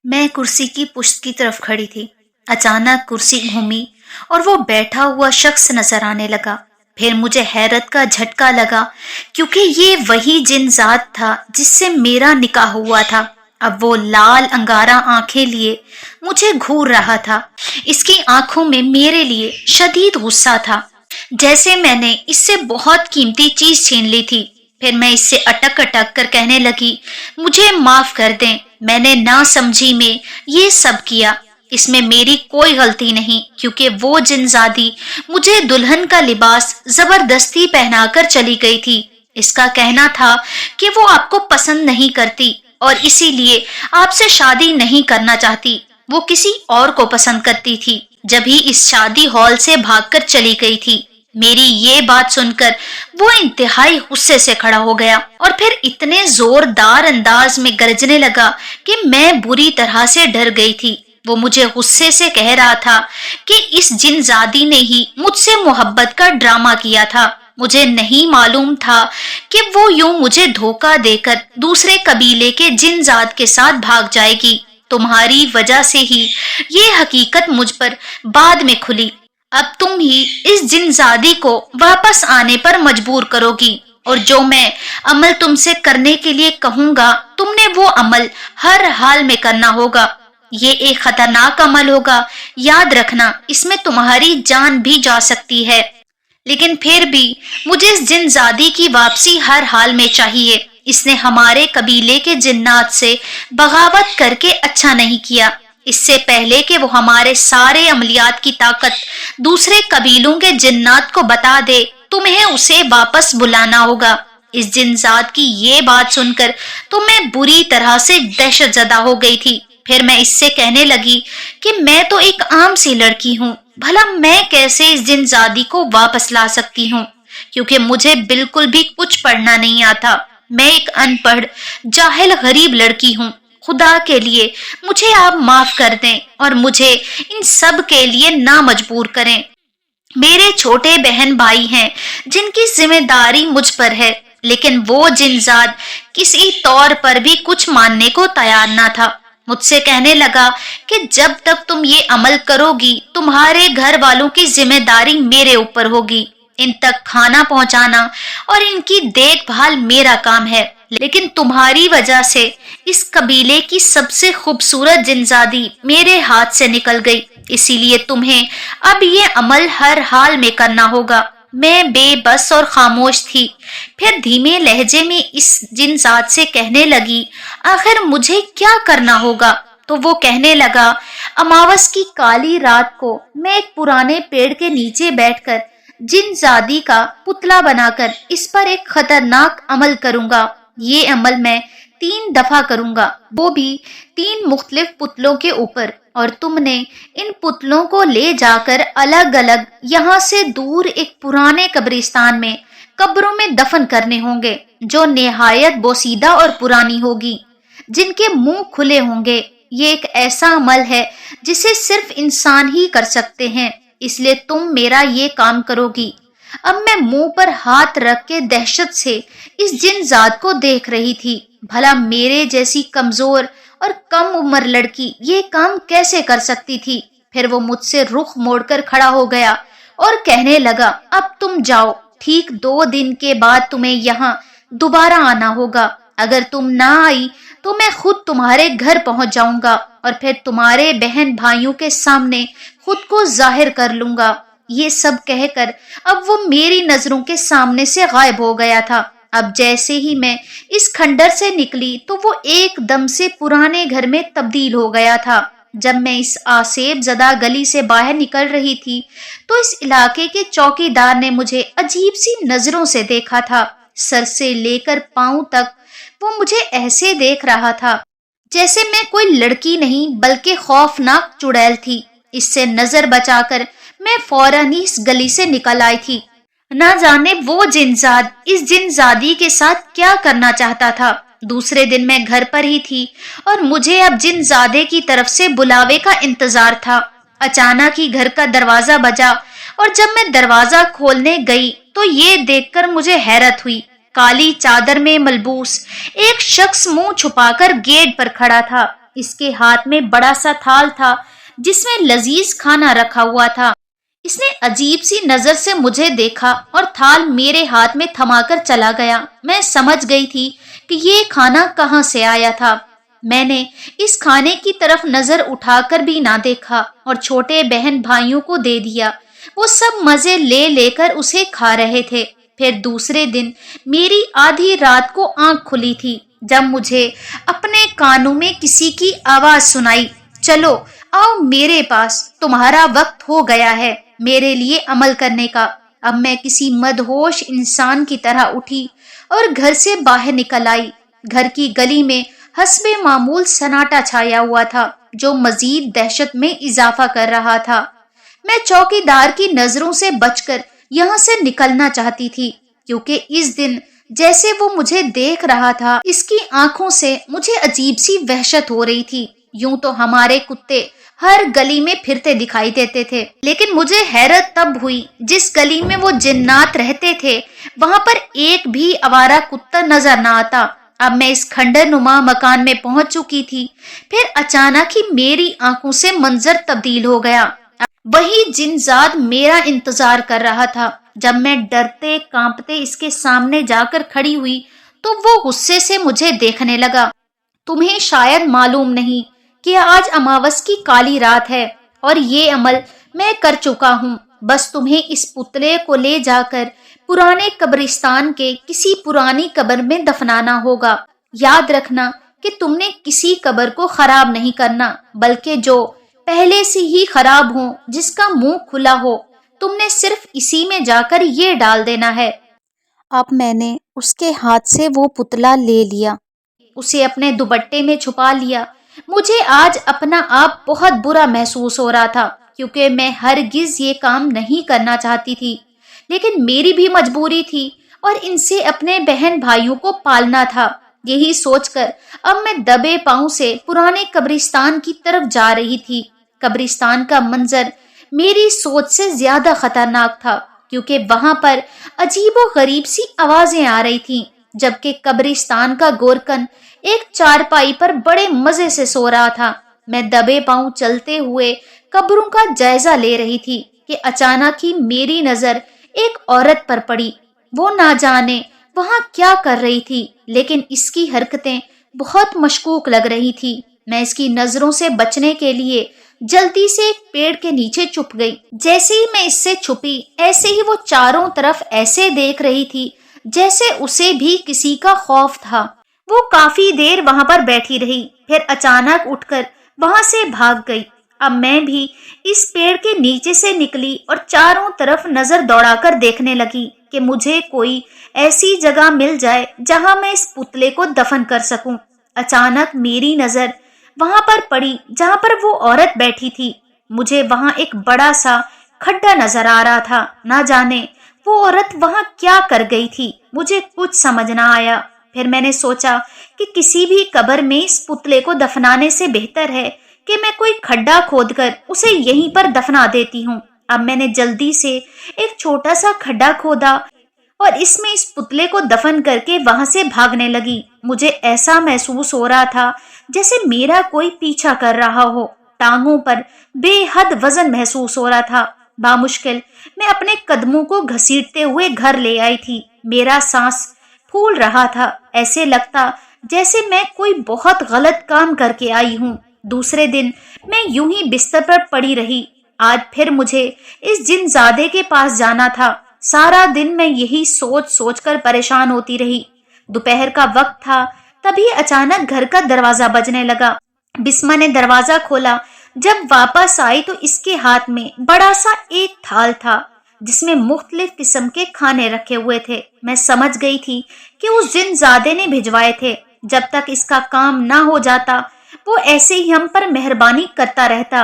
میں کرسی کی پشت کی طرف کھڑی تھی۔ اچانک کرسی گھومی اور وہ بیٹھا ہوا شخص نظر آنے لگا۔ پھر مجھے حیرت کا جھٹکا لگا کیونکہ یہ وہی جن ذات تھا جس سے میرا نکاح ہوا تھا۔ اب وہ لال انگارہ آنکھیں لیے مجھے گھور رہا تھا۔ اس کی آنکھوں میں میرے لیے شدید غصہ تھا، جیسے میں نے اس سے بہت قیمتی چیز چھین لی تھی۔ پھر میں اس سے اٹک اٹک کر کہنے لگی، مجھے معاف کر دیں، میں نے نہ سمجھی میں یہ سب کیا۔ اس میں میری کوئی غلطی نہیں، کیونکہ وہ جن زادی مجھے دلہن کا لباس زبردستی پہنا کر چلی گئی تھی۔ اس کا کہنا تھا کہ وہ آپ کو پسند نہیں کرتی اور اسی لیے آپ سے شادی نہیں کرنا چاہتی، وہ کسی اور کو پسند کرتی تھی، جبھی اس شادی ہال سے بھاگ کر چلی گئی تھی۔ میری یہ بات سن کر وہ انتہائی غصے سے کھڑا ہو گیا اور پھر اتنے زوردار انداز میں گرجنے لگا کہ میں بری طرح سے ڈر گئی تھی۔ وہ مجھے غصے سے کہہ رہا تھا کہ اس جن زادی نے ہی مجھ سے محبت کا ڈرامہ کیا تھا۔ مجھے نہیں معلوم تھا کہ وہ یوں مجھے دھوکہ دے کر دوسرے قبیلے کے جن زاد کے ساتھ بھاگ جائے گی۔ تمہاری وجہ سے ہی یہ حقیقت مجھ پر بعد میں کھلی۔ اب تم ہی اس جن زادی کو واپس آنے پر مجبور کرو گی، اور جو میں عمل تم سے کرنے کے لیے کہوں گا تم نے وہ عمل ہر حال میں کرنا ہوگا۔ یہ ایک خطرناک عمل ہوگا، یاد رکھنا، اس میں تمہاری جان بھی جا سکتی ہے، لیکن پھر بھی مجھے اس جن زادی کی واپسی ہر حال میں چاہیے۔ اس نے ہمارے قبیلے کے جنات سے بغاوت کر کے اچھا نہیں کیا۔ اس سے پہلے کہ وہ ہمارے سارے عملیات کی طاقت دوسرے قبیلوں کے جنات کو بتا دے، تمہیں اسے واپس بلانا ہوگا۔ اس جن ذات کی یہ بات سن کر تو میں بری طرح سے دہشت زدہ ہو گئی تھی۔ پھر میں اس سے کہنے لگی کہ میں تو ایک عام سی لڑکی ہوں، بھلا میں کیسے اس جن زادی کو واپس لا سکتی ہوں، کیونکہ مجھے بالکل بھی کچھ پڑھنا نہیں آتا۔ میں ایک ان پڑھ جاہل غریب لڑکی ہوں۔ خدا کے لیے مجھے آپ معاف کر دیں اور مجھے ان سب کے لیے نہ مجبور کریں۔ میرے چھوٹے بہن بھائی ہیں جن کی ذمہ داری مجھ پر ہے، لیکن وہ جن زاد کسی طور پر بھی کچھ ماننے کو تیار نہ تھا۔ مجھ سے کہنے لگا کہ جب تک تم یہ عمل کرو گی تمہارے گھر والوں کی ذمہ داری میرے اوپر ہوگی۔ ان تک کھانا پہنچانا اور ان کی دیکھ بھال میرا کام ہے، لیکن تمہاری وجہ سے اس قبیلے کی سب سے خوبصورت جنزادی میرے ہاتھ سے نکل گئی، اسی لیے تمہیں اب یہ عمل ہر حال میں کرنا ہوگا۔ میں بے بس اور خاموش تھی، پھر دھیمے لہجے میں اس جن ذات سے کہنے لگی، آخر مجھے کیا کرنا ہوگا؟ تو وہ کہنے لگا، اماوس کی کالی رات کو میں ایک پرانے پیڑ کے نیچے بیٹھ کر جن زادی کا پتلا بنا کر اس پر ایک خطرناک عمل کروں گا۔ یہ عمل میں 3 دفعہ کروں گا، وہ بھی 3 مختلف پتلوں کے اوپر، اور تم نے ان پتلوں کو لے جا کر الگ الگ یہاں سے دور ایک پرانے قبرستان میں قبروں میں دفن کرنے ہوں گے، جو نہایت بوسیدہ اور پرانی ہوگی، جن کے منہ کھلے ہوں گے۔ یہ ایک ایسا عمل ہے جسے صرف انسان ہی کر سکتے ہیں، اس لیے تم میرا یہ کام کرو گی۔ اب میں منہ پر ہاتھ رکھ کے دہشت سے اس جن ذات کو دیکھ رہی تھی، بھلا میرے جیسی کمزور اور کم عمر لڑکی یہ کام کیسے کر سکتی تھی؟ پھر وہ مجھ سے رخ موڑ کر کھڑا ہو گیا اور کہنے لگا، اب تم جاؤ، ٹھیک 2 دن کے بعد تمہیں یہاں دوبارہ آنا ہوگا۔ اگر تم نہ آئی تو میں خود تمہارے گھر پہنچ جاؤں گا اور پھر تمہارے بہن بھائیوں کے سامنے خود کو ظاہر کر لوں گا۔ یہ سب کہہ کر اب وہ میری نظروں کے سامنے سے غائب ہو گیا تھا۔ اب جیسے ہی میں اس کھنڈر سے نکلی تو وہ ایک دم سے پرانے گھر میں تبدیل ہو گیا تھا۔ جب میں اس آسیب زدہ گلی سے باہر نکل رہی تھی تو اس علاقے کے چوکی دار نے مجھے عجیب سی نظروں سے دیکھا تھا۔ سر سے لے کر پاؤں تک وہ مجھے ایسے دیکھ رہا تھا جیسے میں کوئی لڑکی نہیں بلکہ خوفناک چڑیل تھی۔ اس سے نظر بچا کر میں فوراً ہی اس گلی سے نکل آئی تھی۔ نہ جانے وہ جنزاد اس جنزادی کے ساتھ کیا کرنا چاہتا تھا۔ دوسرے دن میں گھر پر ہی تھی اور مجھے اب جنزادے کی طرف سے بلاوے کا انتظار تھا۔ اچانک ہی گھر کا دروازہ بجا اور جب میں دروازہ کھولنے گئی تو یہ دیکھ کر مجھے حیرت ہوئی۔ کالی چادر میں ملبوس ایک شخص منہ چھپا کر گیٹ پر کھڑا تھا۔ اس کے ہاتھ میں بڑا سا تھال تھا جس میں لذیذ کھانا رکھا ہوا تھا۔ اس نے عجیب سی نظر سے مجھے دیکھا اور تھال میرے ہاتھ میں تھما کر چلا گیا۔ میں سمجھ گئی تھی کہ یہ کھانا کہاں سے آیا تھا۔ میں نے اس کھانے کی طرف نظر اٹھا کر بھی نہ دیکھا اور چھوٹے بہن بھائیوں کو دے دیا۔ وہ سب مزے لے لے کر اسے کھا رہے تھے۔ پھر دوسرے دن میری آدھی رات کو آنکھ کھلی تھی جب مجھے اپنے کانوں میں کسی کی آواز سنائی، چلو آؤ میرے پاس، تمہارا وقت ہو گیا ہے میرے لیے عمل کرنے کا۔ اب میں کسی مدہوش انسان کی طرح اٹھی اور گھر سے باہر نکل آئی۔ گھر کی گلی میں حسب معمول سناٹا چھایا ہوا تھا جو مزید دہشت میں اضافہ کر رہا تھا۔ میں چوکی دار کی نظروں سے بچ کر یہاں سے نکلنا چاہتی تھی کیونکہ اس دن جیسے وہ مجھے دیکھ رہا تھا اس کی آنکھوں سے مجھے عجیب سی وحشت ہو رہی تھی۔ یوں تو ہمارے کتے ہر گلی میں پھرتے دکھائی دیتے تھے، لیکن مجھے حیرت تب ہوئی جس گلی میں وہ جنات رہتے تھے وہاں پر ایک بھی آوارہ کتا نظر نہ آتا۔ اب میں اس کھنڈر نما مکان میں پہنچ چکی تھی۔ پھر اچانک ہی میری آنکھوں سے منظر تبدیل ہو گیا۔ وہی جنزاد میرا انتظار کر رہا تھا۔ جب میں ڈرتے کانپتے اس کے سامنے جا کر کھڑی ہوئی تو وہ غصے سے مجھے دیکھنے لگا۔ تمہیں شاید معلوم نہیں کہ آج اماوس کی کالی رات ہے اور یہ عمل میں کر چکا ہوں۔ بس تمہیں اس پتلے کو لے جا کر پرانے قبرستان کے کسی پرانی قبر میں دفنانا ہوگا۔ یاد رکھنا کہ تم نے کسی قبر کو خراب نہیں کرنا، بلکہ جو پہلے سے ہی خراب ہو، جس کا منہ کھلا ہو، تم نے صرف اسی میں جا کر یہ ڈال دینا ہے۔ اب میں نے اس کے ہاتھ سے وہ پتلا لے لیا، اسے اپنے دوپٹے میں چھپا لیا۔ مجھے آج اپنا آپ بہت برا محسوس ہو رہا تھا کیونکہ میں ہرگز یہ کام نہیں کرنا چاہتی تھی، لیکن میری بھی مجبوری تھی اور ان سے اپنے بہن بھائیوں کو پالنا تھا۔ یہی سوچ کر اب میں دبے پاؤں سے پرانے قبرستان کی طرف جا رہی تھی۔ قبرستان کا منظر میری سوچ سے زیادہ خطرناک تھا کیونکہ وہاں پر عجیب و غریب سی آوازیں آ رہی تھیں، جبکہ قبرستان کا گورکن ایک چارپائی پر بڑے مزے سے سو رہا تھا۔ میں دبے پاؤں چلتے ہوئے قبروں کا جائزہ لے رہی تھی کہ اچانک ہی میری نظر ایک عورت پر پڑی۔ وہ نہ جانے وہاں کیا کر رہی تھی، لیکن اس کی حرکتیں بہت مشکوک لگ رہی تھی۔ میں اس کی نظروں سے بچنے کے لیے جلدی سے ایک پیڑ کے نیچے چھپ گئی۔ جیسے ہی میں اس سے چھپی، ایسے ہی وہ چاروں طرف ایسے دیکھ رہی تھی جیسے اسے بھی کسی کا خوف تھا۔ وہ کافی دیر وہاں پر بیٹھی رہی، پھر اچانک اٹھ کر وہاں سے بھاگ گئی۔ اب میں بھی اس پیڑ کے نیچے سے نکلی اور چاروں طرف نظر دوڑا کر دیکھنے لگی کہ مجھے کوئی ایسی جگہ مل جائے جہاں میں اس پتلے کو دفن کر سکوں۔ اچانک میری نظر وہاں پر پڑی جہاں پر وہ عورت بیٹھی تھی۔ مجھے وہاں ایک بڑا سا کھڈا نظر آ رہا تھا۔ نہ جانے وہ عورت وہاں کیا کر گئی تھی، مجھے کچھ سمجھ نہ آیا۔ پھر میں نے سوچا کہ کسی بھی قبر میں اس پتلے کو دفنانے سے بہتر ہے کہ میں کوئی کھڈا کھود کر اسے یہیں پر دفنا دیتی ہوں۔ اب میں نے جلدی سے ایک چھوٹا سا کھڈا کھودا اور اس میں اس پتلے کو دفن کر کے وہاں سے بھاگنے لگی۔ مجھے ایسا محسوس ہو رہا تھا جیسے میرا کوئی پیچھا کر رہا ہو۔ ٹانگوں پر بے حد وزن محسوس ہو رہا تھا۔ بامشکل میں اپنے قدموں کو گھسیٹتے ہوئے گھر لے آئی تھی۔ میرا سانس پھول رہا تھا، ایسے لگتا جیسے میں کوئی بہت غلط کام کر کے آئی ہوں۔ دوسرے دن میں یوں ہی بستر پر پڑی رہی۔ آج پھر مجھے اس جن زادے کے پاس جانا تھا۔ سارا دن میں یہی سوچ سوچ کر پریشان ہوتی رہی۔ دوپہر کا وقت تھا، تبھی اچانک گھر کا دروازہ بجنے لگا۔ بسمہ نے دروازہ کھولا۔ جب واپس آئی تو اس کے ہاتھ میں بڑا سا ایک تھال تھا جس میں مختلف قسم کے کھانے رکھے ہوئے تھے۔ میں سمجھ گئی تھی کہ اس جن زادے نے بھجوائے تھے۔ جب تک اس کا کام نہ ہو جاتا وہ ایسے ہی ہم پر مہربانی کرتا رہتا،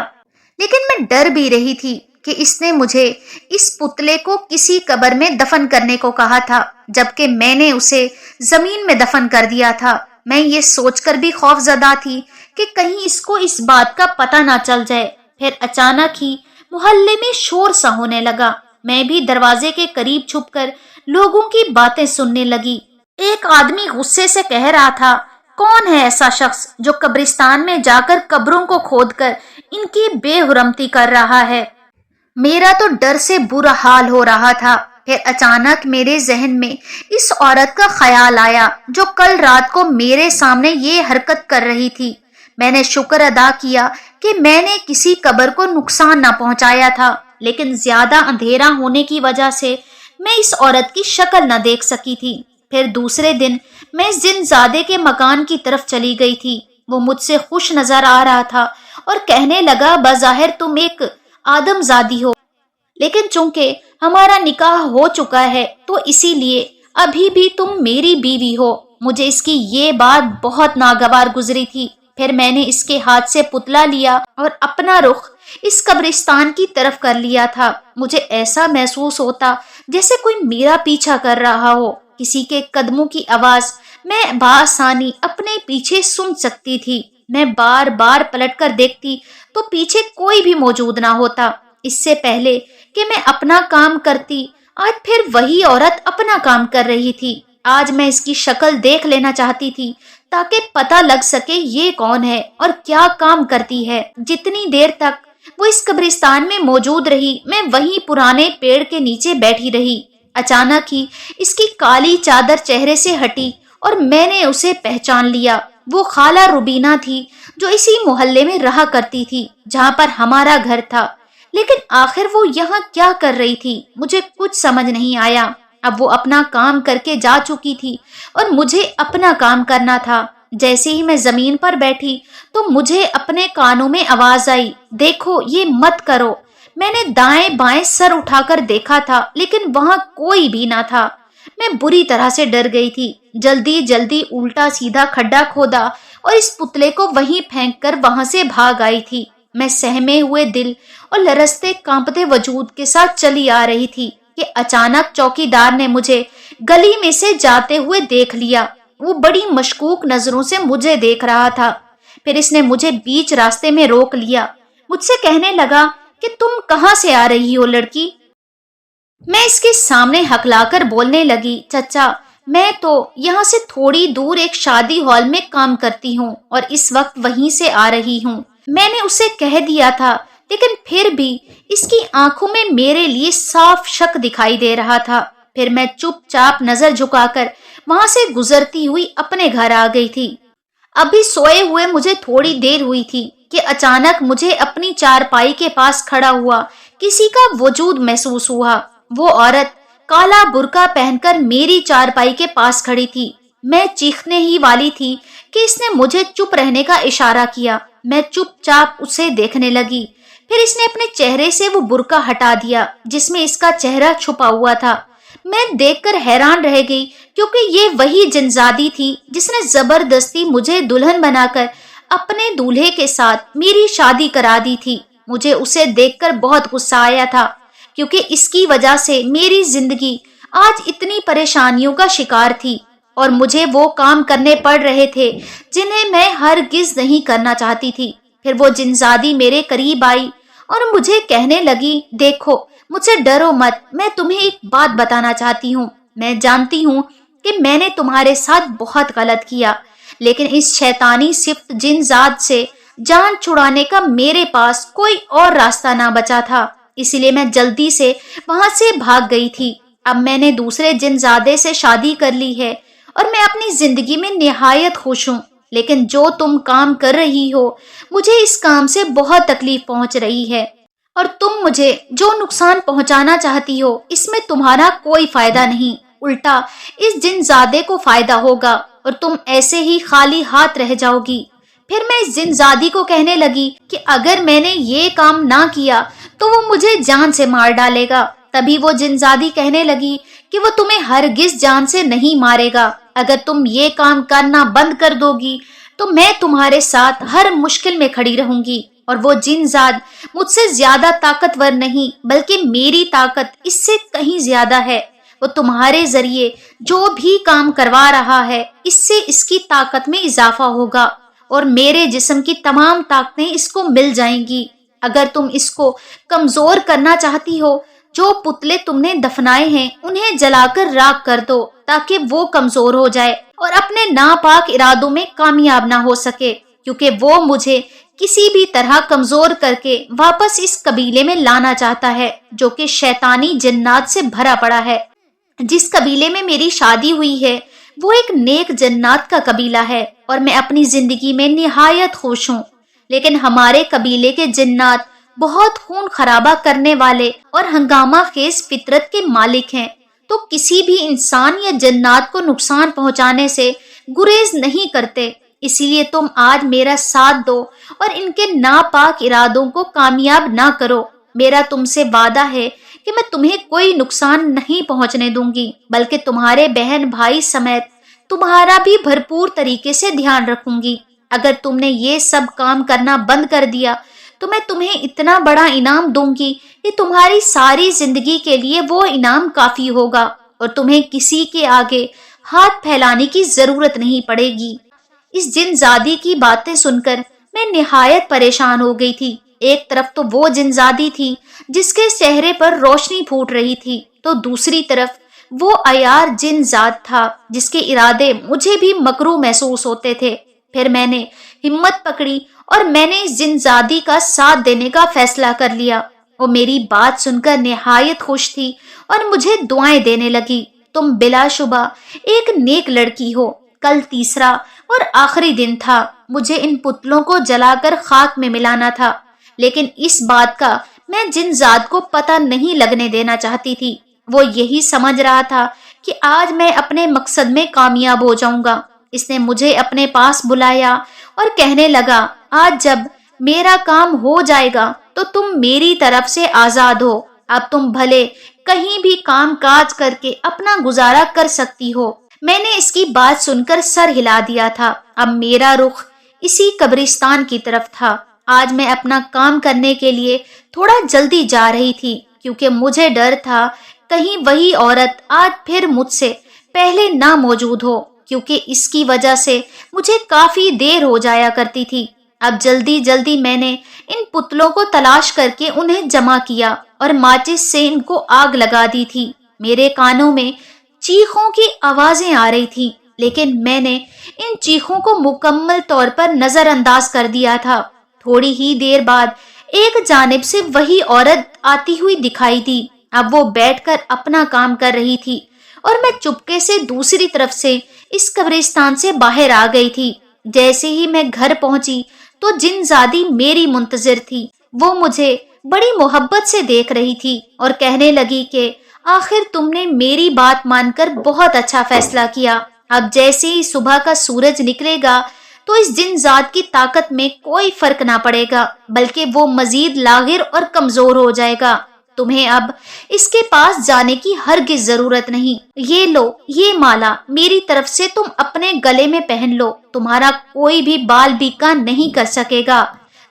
لیکن میں ڈر بھی رہی تھی کہ اس نے مجھے اس پتلے کو کسی قبر میں دفن کرنے کو کہا تھا، جبکہ میں نے اسے زمین میں دفن کر دیا تھا۔ میں یہ سوچ کر بھی خوف زدہ تھی کہ کہیں اس کو اس بات کا پتہ نہ چل جائے۔ پھر اچانک ہی محلے میں شور سا ہونے لگا۔ میں بھی دروازے کے قریب چھپ کر لوگوں کی باتیں سننے لگی۔ ایک آدمی غصے سے کہہ رہا تھا کون ہے ایسا شخص جو قبرستان میں جا کر قبروں کو کھود کر ان کی بے حرمتی کر رہا ہے؟ میرا تو ڈر سے برا حال ہو رہا تھا۔ پھر اچانک میرے ذہن میں اس عورت کا خیال آیا جو کل رات کو میرے سامنے یہ حرکت کر رہی تھی۔ میں نے شکر ادا کیا کہ میں نے کسی قبر کو نقصان نہ پہنچایا تھا، لیکن زیادہ اندھیرا ہونے کی وجہ سے میں اس عورت کی شکل نہ دیکھ سکی تھی۔ پھر دوسرے دن میں اس جن زادے کے مکان کی طرف چلی گئی تھی۔ وہ مجھ سے خوش نظر آ رہا تھا اور کہنے لگا، بظاہر تم ایک آدم زادی ہو، لیکن چونکہ ہمارا نکاح ہو چکا ہے تو اسی لیے ابھی بھی تم میری بیوی ہو۔ مجھے اس کی یہ بات بہت ناگوار گزری تھی۔ پھر میں نے اس کے ہاتھ سے پتلا لیا اور اپنا رخ اس قبرستان کی طرف کر لیا تھا۔ مجھے ایسا محسوس ہوتا جیسے کوئی میرا پیچھا کر رہا ہو۔ کسی کے قدموں کی آواز میں بآسانی اپنے پیچھے سن سکتی تھی۔ میں بار بار پلٹ کر دیکھتی تو پیچھے کوئی بھی موجود نہ ہوتا۔ اس سے پہلے کہ میں اپنا کام کرتی، آج پھر وہی عورت اپنا کام کر رہی تھی۔ آج میں اس کی شکل دیکھ لینا چاہتی تھی تاکہ پتہ لگ سکے یہ کون ہے اور کیا کام کرتی ہے۔ جتنی دیر تک وہ اس قبرستان میں موجود رہی، میں وہیں پرانے پیڑ کے نیچے بیٹھی رہی۔ اچانک ہی اس کی کالی چادر چہرے سے ہٹی اور میں نے اسے پہچان لیا۔ وہ خالہ روبینہ تھی جو اسی محلے میں رہا کرتی تھی جہاں پر ہمارا گھر تھا۔ لیکن آخر وہ یہاں کیا کر رہی تھی، مجھے کچھ سمجھ نہیں آیا۔ اب وہ اپنا کام کر کے جا چکی تھی اور مجھے اپنا کام کرنا تھا۔ جیسے ہی میں زمین پر بیٹھی تو مجھے اپنے کانوں میں آواز آئی، دیکھو یہ مت کرو۔ میں نے دائیں بائیں سر اٹھا کر دیکھا تھا لیکن وہاں کوئی بھی نہ تھا۔ میں بری طرح سے ڈر گئی تھی۔ جلدی جلدی الٹا سیدھا کھڈا کھودا اور اس پتلے کو وہیں پھینک کر وہاں سے بھاگ آئی تھی۔ میں سہمے ہوئے دل اور لرزتے کانپتے وجود کے ساتھ چلی آ رہی تھی کہ اچانک چوکیدار نے مجھے گلی میں سے جاتے ہوئے دیکھ لیا۔ وہ بڑی مشکوک نظروں سے مجھے دیکھ رہا تھا۔ پھر اس نے مجھے بیچ راستے میں روک لیا۔ مجھ سے کہنے لگا کہ تم کہاں سے آ رہی ہو لڑکی؟ میں اس کے سامنے ہکلا کر بولنے لگی، چچا میں تو یہاں سے تھوڑی دور ایک شادی ہال میں کام کرتی ہوں اور اس وقت وہیں سے آ رہی ہوں۔ میں نے اسے کہہ دیا تھا، لیکن پھر بھی اس کی آنکھوں میں میرے لیے صاف شک دکھائی دے رہا تھا۔ پھر میں چپ چاپ نظر جھکا کر وہاں سے گزرتی ہوئی اپنے گھر آ گئی تھی۔ ابھی سوئے ہوئے مجھے تھوڑی دیر ہوئی تھی کہ اچانک مجھے اپنی چارپائی کے پاس کھڑا ہوا کسی کا وجود محسوس ہوا۔ وہ عورت کالا برقع پہن کر میری چارپائی کے پاس کھڑی تھی۔ میں چیخنے ہی والی تھی کہ اس نے مجھے چپ رہنے کا اشارہ کیا۔ میں چپ چاپ اسے دیکھنے لگی۔ پھر اس نے اپنے چہرے سے وہ برقع ہٹا دیا جس میں اس کا چہرہ چھپا ہوا تھا۔ میں دیکھ کر حیران رہ گئی کیونکہ یہ وہی جنزادی تھی جس نے زبردستی مجھے دلہن بنا کر اپنے دولہے کے ساتھ میری شادی کرا دی تھی۔ مجھے اسے دیکھ کر بہت غصہ آیا تھا کیونکہ اس کی وجہ سے میری زندگی آج اتنی پریشانیوں کا شکار تھی اور مجھے وہ کام کرنے پڑ رہے تھے جنہیں میں ہرگز نہیں کرنا چاہتی تھی۔ پھر وہ جنزادی میرے قریب آئی اور مجھے کہنے لگی، دیکھو مجھ سے ڈرو مت، میں تمہیں ایک بات بتانا چاہتی ہوں۔ میں جانتی ہوں کہ میں نے تمہارے ساتھ بہت غلط کیا، لیکن اس شیطانی صفت جن ذات سے جان چھڑانے کا میرے پاس کوئی اور راستہ نہ بچا تھا، اسی لیے میں جلدی سے وہاں سے بھاگ گئی تھی۔ اب میں نے دوسرے جن زادے سے شادی کر لی ہے اور میں اپنی زندگی میں نہایت خوش ہوں، لیکن جو تم کام کر رہی ہو مجھے اس کام سے بہت تکلیف پہنچ رہی ہے، اور تم مجھے جو نقصان پہنچانا چاہتی ہو اس میں تمہارا کوئی فائدہ نہیں، الٹا اس جن زادے کو فائدہ ہوگا اور تم ایسے ہی خالی ہاتھ رہ جاؤ گی۔ پھر میں اس جن زادی کو کہنے لگی کہ اگر میں نے یہ کام نہ کیا تو وہ مجھے جان سے مار ڈالے گا۔ تبھی وہ جن زادی کہنے لگی کہ وہ تمہیں ہرگز جان سے نہیں مارے گا، اگر تم یہ کام کرنا بند کر دو گی تو میں تمہارے ساتھ ہر مشکل میں کھڑی رہوں گی۔ اور وہ جن زاد مجھ سے زیادہ طاقتور نہیں بلکہ میری طاقت اس سے کہیں زیادہ ہے۔ وہ تمہارے ذریعے جو بھی کام کروا رہا ہے اس سے اس کی طاقت میں اضافہ ہوگا اور میرے جسم کی تمام طاقتیں اس کو مل جائیں گی۔ اگر تم اس کو کمزور کرنا چاہتی ہو جو پتلے تم نے دفنائے ہیں انہیں جلا کر راکھ کر دو تاکہ وہ کمزور ہو جائے اور اپنے ناپاک ارادوں میں کامیاب نہ ہو سکے، کیونکہ وہ مجھے کسی بھی طرح کمزور کر کے واپس اس قبیلے میں لانا چاہتا ہے جو کہ شیطانی جنات سے بھرا پڑا ہے۔ جس قبیلے میں میری شادی ہوئی ہے وہ ایک نیک جنات کا قبیلہ ہے اور میں اپنی زندگی میں نہایت خوش ہوں، لیکن ہمارے قبیلے کے جنات بہت خون خرابہ کرنے والے اور ہنگامہ خیز فطرت کے مالک ہیں، تو کسی بھی انسان یا جنات کو نقصان پہنچانے سے گریز نہیں کرتے۔ اسی لیے تم آج میرا ساتھ دو اور ان کے ناپاک ارادوں کو کامیاب نہ کرو۔ میرا تم سے وعدہ ہے کہ میں تمہیں کوئی نقصان نہیں پہنچنے دوں گی، بلکہ تمہارے بہن بھائی سمیت تمہارا بھی بھرپور طریقے سے دھیان رکھوں گی۔ اگر تم نے یہ سب کام کرنا بند کر دیا تو میں تمہیں اتنا بڑا انعام دوں گی کہ تمہاری ساری زندگی کے لیے وہ انعام کافی ہوگا اور تمہیں کسی کے آگے ہاتھ پھیلانے کی ضرورت نہیں پڑے گی۔ اس جن زادی کی باتیں سن کر میں نہایت پریشان ہو گئی تھی۔ ایک طرف تو وہ جن زادی تھی جس کے چہرے پر روشنی پھوٹ رہی تھی، تو دوسری طرف وہ عیار جن زاد تھا جس کے ارادے مجھے بھی مکروہ محسوس ہوتے تھے۔ پھر میں نے ہمت پکڑی اور میں نے اس جن زادی کا ساتھ دینے کا فیصلہ کر لیا۔ وہ میری بات سن کر نہایت خوش تھی اور مجھے دعائیں دینے لگی۔ تم بلا شبہ ایک نیک لڑکی ہو۔ کل تیسرا اور آخری دن تھا، مجھے ان پتلوں کو جلا کر خاک میں ملانا تھا، لیکن اس بات کا میں جن زاد کو پتہ نہیں لگنے دینا چاہتی تھی۔ وہ یہی سمجھ رہا تھا کہ آج میں اپنے مقصد میں کامیاب ہو جاؤں گا۔ اس نے مجھے اپنے پاس بلایا اور کہنے لگا، آج جب میرا کام ہو جائے گا تو تم میری طرف سے آزاد ہو۔ اب تم بھلے کہیں بھی کام کاج کر کے اپنا گزارا کر سکتی ہو۔ میں نے اس کی بات سن کر سر ہلا دیا تھا۔ اب میرا رخ اسی قبرستان کی طرف تھا۔ آج میں اپنا کام کرنے کے لیے تھوڑا جلدی جا رہی تھی، کیونکہ مجھے ڈر تھا کہیں وہی عورت آج پھر مجھ سے پہلے نہ موجود ہو، کیونکہ اس کی وجہ سے مجھے کافی دیر ہو جایا کرتی تھی۔ اب جلدی جلدی میں نے ان پتلوں کو تلاش کر کے انہیں جمع کیا اور ماچس سے ان کو آگ لگا دی تھی۔ میرے کانوں میں چیخوں کی آوازیں آ رہی تھی، لیکن میں نے ان چیخوں کو مکمل طور پر نظر انداز کر دیا تھا۔ تھوڑی ہی دیر بعد ایک جانب سے وہی عورت آتی ہوئی دکھائی دی۔ اب وہ بیٹھ کر اپنا کام کر رہی تھی اور میں چپکے سے دوسری طرف سے اس قبرستان سے باہر آ گئی تھی۔ جیسے ہی میں گھر پہنچی تو جن زادی میری منتظر تھی۔ وہ مجھے بڑی محبت سے دیکھ رہی تھی اور کہنے لگی کہ آخر تم نے میری بات مان کر بہت اچھا فیصلہ کیا۔ اب جیسے ہی صبح کا سورج نکلے گا تو اس جن ذات کی طاقت میں کوئی فرق نہ پڑے گا، بلکہ وہ مزید لاغر اور کمزور ہو جائے گا۔ تمہیں اب اس کے پاس جانے کی ہرگز ضرورت نہیں۔ یہ لو، یہ مالا میری طرف سے تم اپنے گلے میں پہن لو۔ تمہارا کوئی بھی بال بیکا نہیں کر سکے گا۔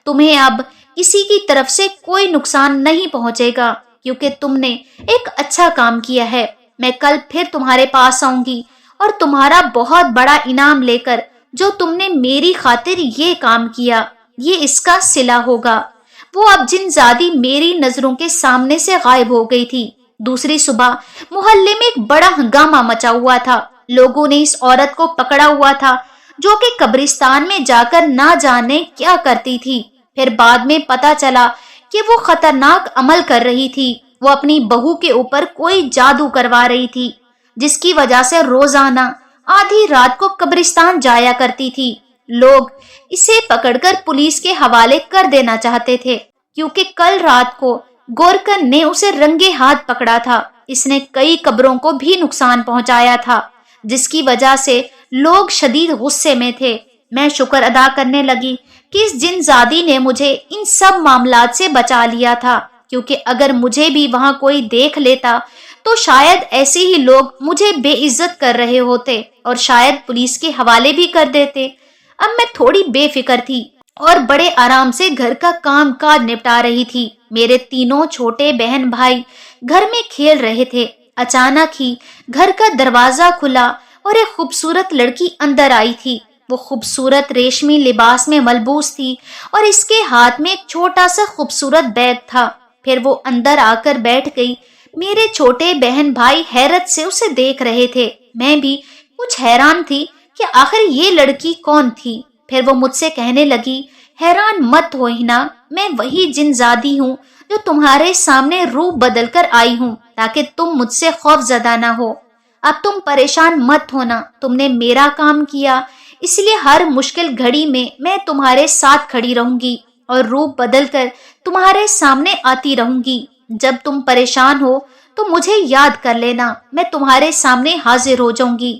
تمہیں اب کسی کی طرف سے کوئی نقصان نہیں پہنچے گا، کیونکہ تم نے ایک اچھا کام کیا ہے۔ میں کل پھر تمہارے پاس آؤں گی اور تمہارا بہت بڑا انعام لے کر، جو تم نے میری خاطر یہ کام کیا، یہ اس کا صلہ ہوگا۔ وہ اب جن زادی میری نظروں کے سامنے سے غائب ہو گئی تھی۔ دوسری صبح محلے میں ایک بڑا ہنگامہ مچا ہوا تھا۔ لوگوں نے اس عورت کو پکڑا ہوا تھا جو کہ قبرستان میں جا کر نہ جانے کیا کرتی تھی۔ پھر بعد میں پتا چلا کہ وہ خطرناک عمل کر رہی تھی۔ وہ اپنی بہو کے اوپر کوئی جادو کروا رہی تھی، جس کی وجہ سے روزانہ آدھی رات کو قبرستان جایا کرتی تھی۔ لوگ اسے پکڑ کر پولیس کے حوالے کر دینا چاہتے تھے، کیونکہ کل رات کو گورکن نے اسے رنگے ہاتھ پکڑا تھا۔ اس نے کئی قبروں کو بھی نقصان پہنچایا تھا، جس کی وجہ سے لوگ شدید غصے میں تھے۔ میں شکر ادا کرنے لگی کہ اس جن زادی نے مجھے ان سب معاملات سے بچا لیا تھا، کیونکہ اگر مجھے بھی وہاں کوئی دیکھ لیتا تو شاید ایسے ہی لوگ مجھے بے عزت کر رہے ہوتے اور شاید پولیس کے حوالے بھی کر دیتے۔ اب میں تھوڑی بے فکر تھی اور بڑے آرام سے گھر کا کام کاج نپٹا رہی تھی۔ میرے تینوں چھوٹے بہن بھائی گھر میں کھیل رہے تھے۔ اچانک ہی گھر کا دروازہ کھلا اور ایک خوبصورت لڑکی اندر آئی تھی۔ وہ خوبصورت ریشمی لباس میں ملبوس تھی اور اس کے ہاتھ میں ایک چھوٹا سا خوبصورت بیگ تھا۔ پھر وہ اندر آ کر بیٹھ گئی میرے چھوٹے بہن بھائی حیرت سے اسے دیکھ رہے تھے۔ میں بھی کچھ حیران تھی کہ آخر یہ لڑکی کون تھی۔ پھر وہ مجھ سے کہنے لگی، حیران مت ہو ہنا، میں وہی جن زادی ہوں جو تمہارے سامنے روپ بدل کر آئی ہوں تاکہ تم مجھ سے خوف زدہ نہ ہو۔ اب تم پریشان مت ہونا، تم نے میرا کام کیا، اس لیے ہر مشکل گھڑی میں تمہارے ساتھ کھڑی رہوں گی اور روپ بدل کر تمہارے سامنے آتی رہوں گی۔ جب تم پریشان ہو تو مجھے یاد کر لینا، میں تمہارے سامنے حاضر ہو جاؤں گی۔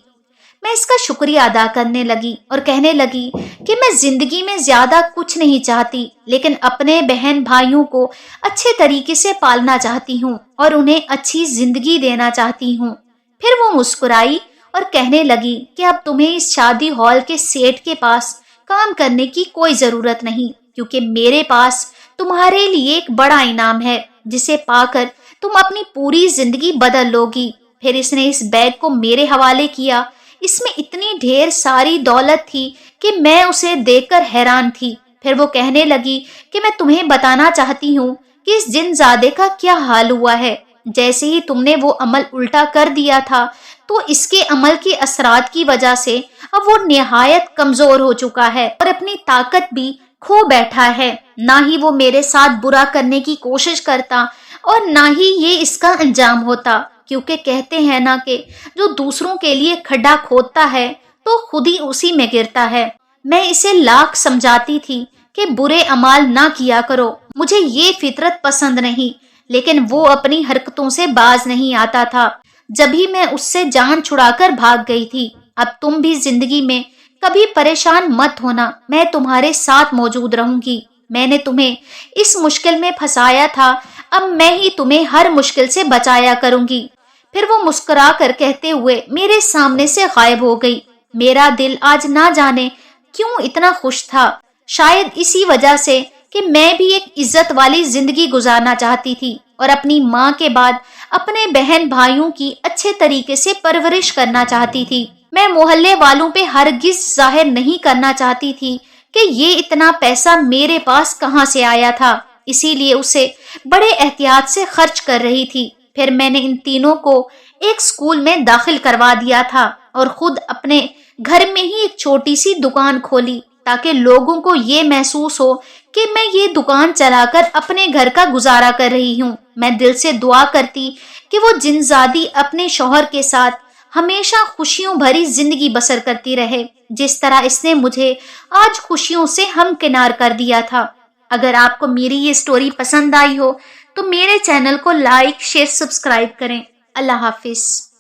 میں اس کا شکریہ ادا کرنے لگی اور کہنے لگی کہ میں زندگی میں زیادہ کچھ نہیں چاہتی، لیکن اپنے بہن بھائیوں کو اچھے طریقے سے پالنا چاہتی ہوں اور انہیں اچھی زندگی دینا چاہتی ہوں۔ پھر وہ مسکرائی اور کہنے لگی کہ اب تمہیں اس شادی ہال کے سیٹ کے پاس کام کرنے کی کوئی ضرورت نہیں، کیونکہ میرے پاس تمہارے لیے ایک بڑا انعام ہے جسے پا کر تم اپنی پوری زندگی بدل لوگی۔ پھر اس نے اس بیگ کو میرے حوالے کیا۔ اس میں اتنی ڈھیر ساری دولت تھی کہ میں اسے دیکھ کر حیران تھی۔ پھر وہ کہنے لگی کہ میں تمہیں بتانا چاہتی ہوں کہ اس جن زادے کا کیا حال ہوا ہے۔ جیسے ہی تم نے وہ عمل الٹا کر دیا تھا تو اس کے عمل کے اثرات کی وجہ سے اب وہ نہایت کمزور ہو چکا ہے اور اپنی طاقت بھی کھو بیٹھا ہے۔ نہ ہی وہ میرے ساتھ برا کرنے کی کوشش کرتا اور نہ ہی یہ اس کا انجام ہوتا، کیونکہ کہتے ہیں نا کہ جو دوسروں کے لیے کھڈا کھودتا ہے تو خود ہی اسی میں گرتا ہے۔ میں اسے لاکھ سمجھاتی تھی کہ برے اعمال نہ کیا کرو، مجھے یہ فطرت پسند نہیں، لیکن وہ اپنی حرکتوں سے باز نہیں آتا تھا۔ جب ہی میں اس سے جان چھڑا کر بھاگ گئی تھی۔ اب تم بھی زندگی میں کبھی پریشان مت ہونا، میں تمہارے ساتھ موجود رہوں گی۔ میں نے تمہیں اس مشکل میں پھنسایا تھا، اب میں ہی تمہیں ہر مشکل سے بچایا کروں گی۔ پھر وہ مسکرا کر کہتے ہوئے میرے سامنے سے غائب ہو گئی۔ میرا دل آج نہ جانے کیوں اتنا خوش تھا، شاید اسی وجہ سے کہ میں بھی ایک عزت والی زندگی گزارنا چاہتی تھی اور اپنی ماں کے بعد اپنے بہن بھائیوں کی اچھے طریقے سے پرورش کرنا چاہتی تھی۔ میں محلے والوں پہ ہرگز ظاہر نہیں کرنا چاہتی تھی کہ یہ اتنا پیسہ میرے پاس کہاں سے آیا تھا، اسی لیے اسے بڑے احتیاط سے خرچ کر رہی تھی۔ پھر میں نے ان تینوں کو ایک اسکول میں داخل کروا دیا تھا اور خود اپنے گھر میں ہی ایک چھوٹی سی دکان کھولی تاکہ لوگوں کو یہ محسوس ہو کہ میں یہ دکان چلا کر اپنے گھر کا گزارا کر رہی ہوں۔ میں دل سے دعا کرتی کہ وہ جن زادی اپنے شوہر کے ساتھ ہمیشہ خوشیوں بھری زندگی بسر کرتی رہے، جس طرح اس نے مجھے آج خوشیوں سے ہمکنار کر دیا تھا۔ اگر آپ کو میری یہ سٹوری پسند آئی ہو تو میرے چینل کو لائک، شیئر، سبسکرائب کریں۔ اللہ حافظ۔